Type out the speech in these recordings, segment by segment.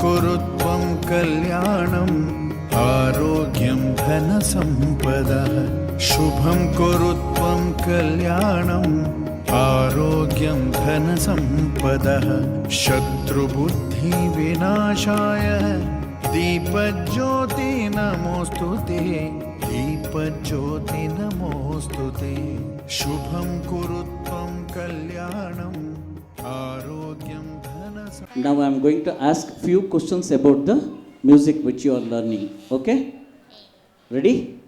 कुरु त्वं कल्याणम् आरोग्यं धनसम्पदः शुभं कुरु त्वं कल्याणम् आरोग्यं धनसम्पदः शत्रुबुद्धिविनाशाय दीपज्योति नमोस्तुते दीपज्योति नमोस्तुते शुभं कुरु त्वं कल्याणम् आरोग्यं धनसम्पदः. Now I am going to ask few questions about the music which you are learning. Okay? Ready?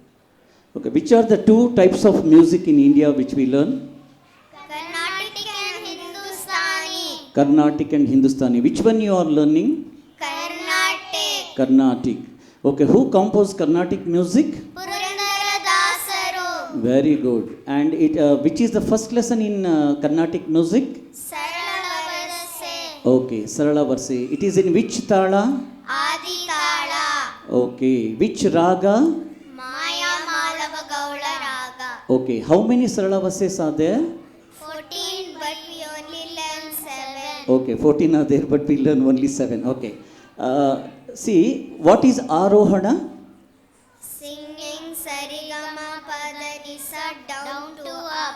Okay. Which are the two types of music in India which we learn? Carnatic and Hindustani. Carnatic and Hindustani. Which one you are learning? Carnatic. Carnatic. Okay. Who composed Carnatic music? Purandara-dasaru. Very good. And which is the first lesson in Carnatic music? Sarala-varse. Okay. Sarala Varse. It is in which tala? Adi-tala. Okay. Which raga? Maya-malava-gaula raga. Okay. How many Sarala Varses are there? 14, but we only learn 7. Okay, 14 are there, but we learn only 7. Okay. See, what is Arohana? Singing sarigama padanisa down to up.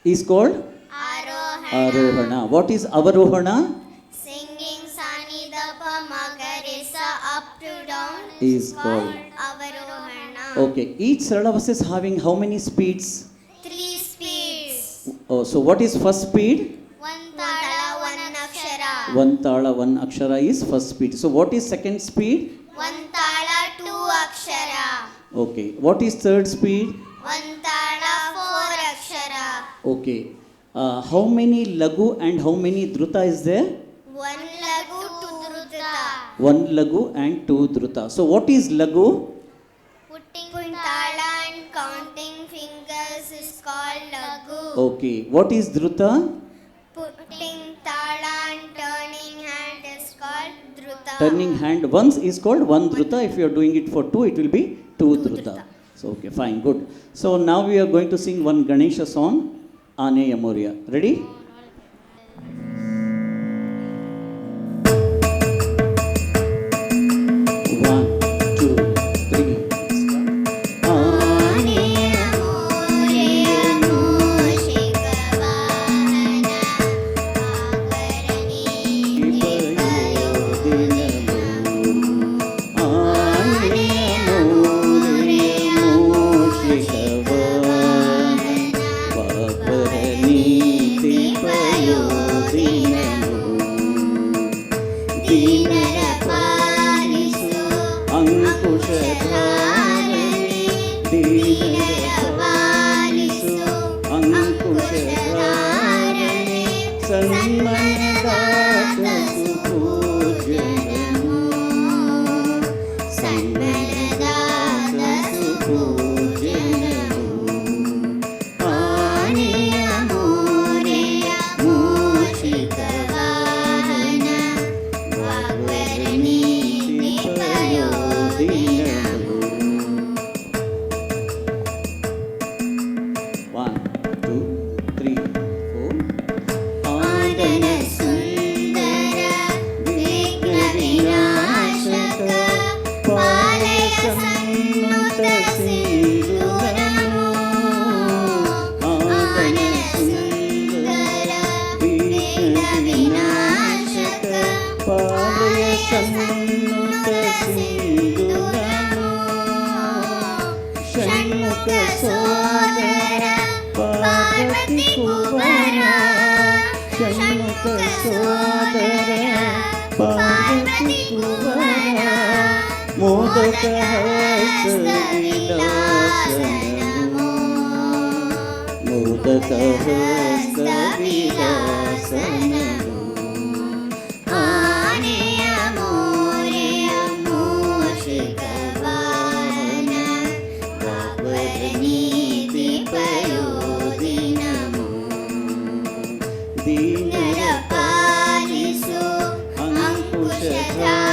Is called Arohana. Arohana. What is Avarohana? Singing sanidapa magarisa up to down Is called avarohana. Okay. Each Sarala is having how many speeds? 3 speeds. Oh, so what is first speed? 1 tala, 1 akshara. One tala, one akshara is first speed. So what is second speed? 1 tala, 2 akshara. Okay. What is third speed? 1 tala, 4 akshara. Okay. How many lagu and how many druta is there? 1 lagu, 2 druta. One lagu and two druta. So what is lagu? Putting tala and counting fingers is called lagu. Okay. What is druta? Putting tala and turning hand is called druta. Turning hand once is called one druta. If you are doing it for two, it will be two druta. So okay, fine, good. So now we are going to sing one Ganesha song, Aneya Moria. Ready? One, two, three. Aneya Moria Moshika Vahana Agarani One, two, three, four. Adana Sundara Vigna Vinashaka Palaya Sannuta Sindhuramu Adana Sundara Vigna Vinashaka Palaya Sannuta Sindhuramu Shanmukha Sodara Parvati Kubara Shanmukha Sodara Parvati Kubara Modaka Hasta Vilasanamu Modaka Hasta Vilasanamu Aneya Moria Moshika Vahana Vagvaraniti Payodinamu Dinara Palisu Ankushadhara